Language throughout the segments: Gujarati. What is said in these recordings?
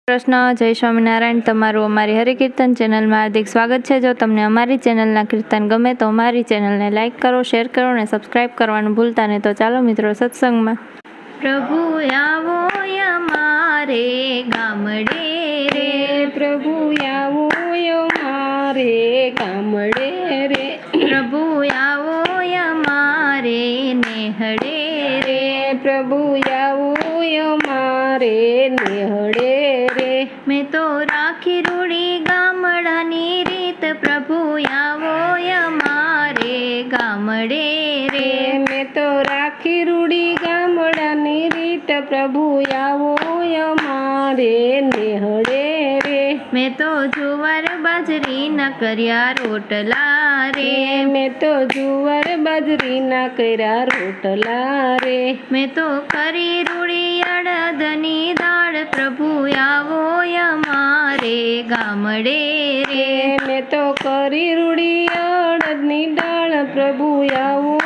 કૃષ્ણ, જય સ્વામિનારાયણ। તમારું અમારી હરિકીર્તન ચેનલમાં હાર્દિક સ્વાગત છે। જો તમને અમારી ચેનલના કીર્તન ગમે તો અમારી ચેનલને લાઇક કરો, શેર કરો અને સબસ્ક્રાઇબ કરવાનું ભૂલતા નહીં। તો ચાલો મિત્રો સત્સંગમાં। પ્રભુ આવો અમારે ગામડે રે, પ્રભુ આવો અમારે ગામડે રે, પ્રભુ આવો અમારે નેહડે રે, પ્રભુ આવો અમારે નેહડે રે। મેં તો રાખી રૂડી ગામડાની રીત, પ્રભુ આવો અમારે ગામડે રે, મેં તો રાખી રૂડી ગામડાની રીત, પ્રભુ આવો અમારે નેહડે રે। મેં તો જુવાર બાજરી ના કર્યા રોટલા રે, મેં તો જુવાર બાજરીના કર્યા રોટલા રે, મેં તો કરી રૂડી અડદની દાળ, પ્રભુ આવો અમારે ગામડે રે, મેં તો કરી રૂડી અડદની દાળ, પ્રભુ આવો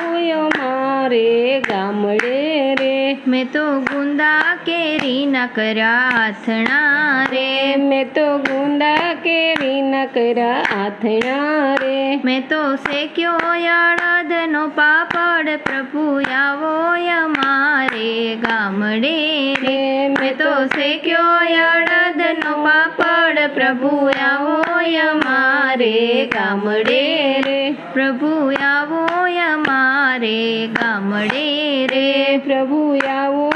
અમારે ગામડે રે। મેં તો ગુંદા કેરી ના કર્યા આથણા રે, મેં તો ગુંદા કેરીના કર્યા આથણા રે, મેં તો શેક્યો અડદનો પાપડ, પ્રભુ આવો અમારે ગામડે રે, મેં તો શેક્યો અડદનો પાપડ, પ્રભુ આવો અમારે ગામડે રે, પ્રભુ આવો અમારે ગામડે રે, પ્રભુ આવો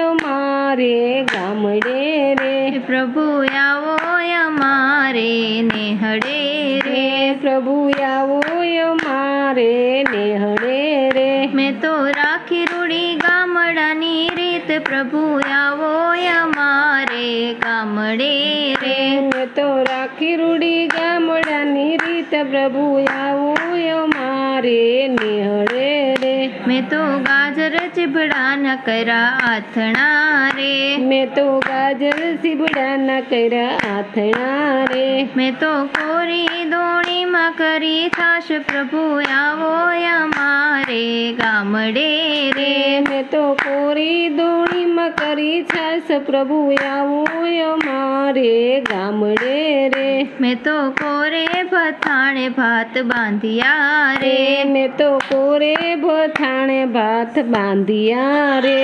અમારે ગામડે રે, પ્રભુ આવો અમારે નેહડે રે, પ્રભુ આવો અમારે નેહડે રે। મેં તો રાખી રૂડી ગામડાની રીત, પ્રભુ આવો અમારે ગામડે રે, મેં તો રાખી રૂડી ગામડાની રીત, પ્રભુ આવો અમારે નેહડે રે। મેં તો ગાજર ચીભડા ન કર્યા આથણા રે, મેં તો ગાજર સીબડાના કર્યા આથણા રે, મેં તો કોરી દોણીમાં કરી છાશ, પ્રભુ આવો અમારે ગામડે રે, મેં તો કોરી દોણીમાં કરી છાશ, પ્રભુ આવો અમારે ગામડે રે। મેં તો કોરે ભથાણે ભાત બાંધ્યા રે, મેં તો કોરે ભથાણે ભાત બાંધ્યા રે,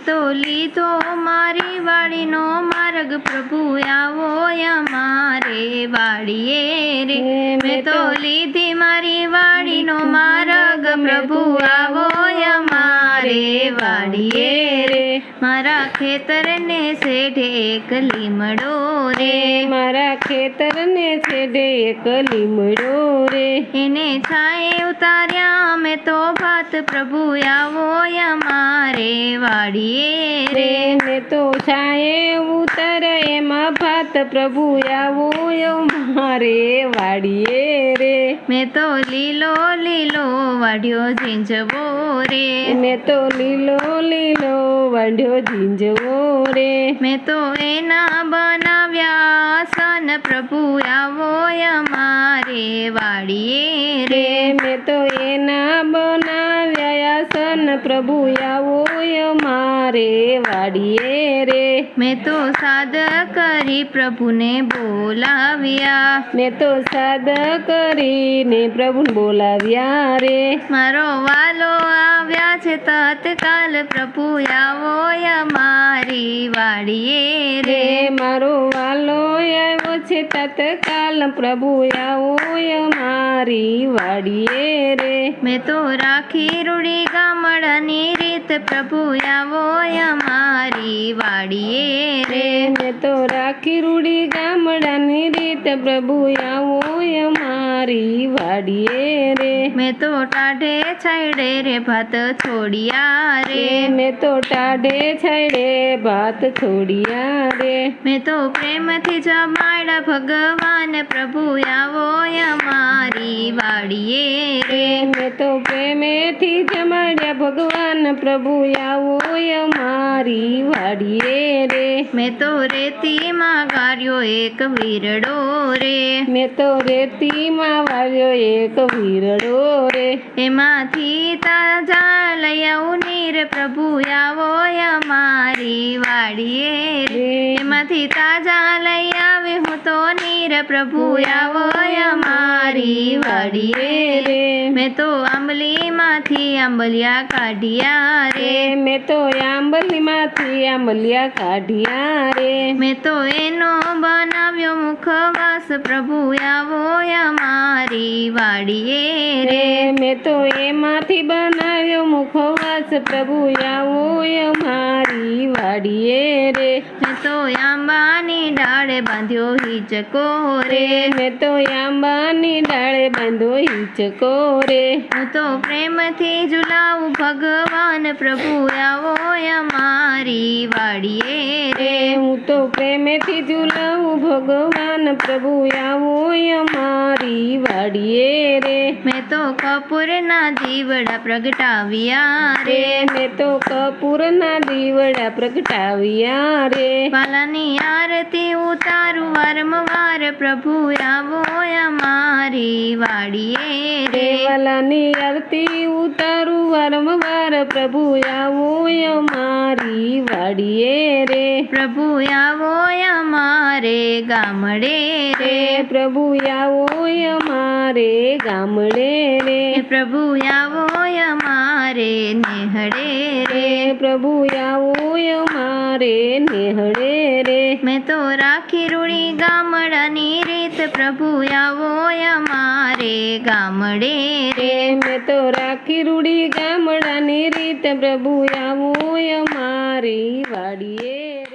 તો લીધો મારી વાડીનો માર્ગ, પ્રભુ આવો અમારે વાડીએ રે, મેં તો લીધી મારી વાડીનો માર્ગ, પ્રભુ આવો અમારે વાડીએ રે, મારા ખેતરને શેઢે એક લીમડો રે, મારા ખેતરને છેડે એક લીમડો રે, એને છાંયે ઉતાર્યા મેં તો ભાત, પ્રભુ આવો અમારે વાડીએ રે, મેં તો છાંયે ઉતારે એમાં ભાત, પ્રભુ આવો અમારે વાડીએ રે, મેં તો લીલો લીલો વાઢ્યો ઝીંઝવો રે, મેં તો લીલો લીલો વાઢ્યો ઝીંઝવો રે, મેં તો એના બનાવ્યા સન, પ્રભુ આવો અમારે વાડીએ રે, મેં તો એના બનાવ્યા સન, પ્રભુ આવો અમારે વાડીએ રે, મેં તો સાદ કરી પ્રભુને બોલાવ્યા, મેં તો સાદ કરીને પ્રભુને બોલાવ્યા રે, મારો વાલો આવ્યા છે તત્કાલ, પ્રભુ આવો અમારી વાડીએ રે, મારો વાલો આવ્યો છે તત્કાલ, પ્રભુ આવો અમારી વાડીએ રે, મેં તો રાખી રૂડી ગામડાની રીત, પ્રભુ આવો અમારી વાડીએ રે, મેં તો રાખી રૂડી ગામડાની રીત, પ્રભુ આવો અમારી વાડીએ રે, મેં તો ટાઢે છાયડે રે ભાત છોડ્યા રે, મેં તો ટાઢે છાયડે ભાત છોડ્યા રે, મેં તો પ્રેમથી જમાડ્યા ભગવાન, પ્રભુ આવો અમારી વાડીએ રે, મેં તો પ્રેમેથી જમાડ્યા ભગવાન, પ્રભુ આવો અમારી વાડીએ રે. મેં તો રેતીમાં ગાર્યો એક વીરડો રે. મેં તો રેતીમાં વાવ્યો એક વીરડો રે. એમાંથી તાજા લઈ આવું નીર પ્રભુ આવો અમારી વાડીએ રે. એમાંથી તાજા લઈ આવે હું તો નીર પ્રભુ આવો અમારી વાડીએ રે. મેં તો આંબલીમાંથી આંબલિયા કાઢ્યા રે. મેં તો આંબલીમાંથી આંબલિયા કાઢ્યા રે. મેં તો એનો બનાવ્યો મુખવાસ પ્રભુ આવો અમારી વાડીએ રે. મેં તો એમાંથી બનાવ્યો મુખવાસ પ્રભુ આવો અમારી વાડીએ રે. મેં તો આંબાની ડાળે બાંધ્યો હિંચકો રે. મેં તો આંબાની ડાળે બાંધ્યો હિંચકો રે. હું તો પ્રેમથી ઝુલાવું ભગવાન પ્રભુ આવો અમારી વાડીએ રે. હું તો પ્રેમથી ઝુલાવું ભગવાન પ્રભુ આવો અમારી વાડીએ રે. મેં તો કપૂરના દીવડા પ્રગટાવ્યા રે. મેં તો કપૂરના દીવડા પ્રગટાવ્યા રે. વાલાની આરતી ઉતારું વારંવાર પ્રભુ આવો અમારી વાડીએ રે. વાલાની આરતી ઉતારું વારંવાર પ્રભુ આવો અમારી વાડીએ રે. પ્રભુ આવો અમારે ગામડે રે. પ્રભુ આવો અમારે ગામડે રે. પ્રભુ આવો અમારે નેહડે રે. પ્રભુ આવો અમારે નેહડે રે. મેં તો રાખી રૂડી ગામડાની રીત પ્રભુ આવો અમારે ગામડે રે. મેં તો રાખી રૂડી ગામડાની રીત પ્રભુ આવો અમારી વાડીએ.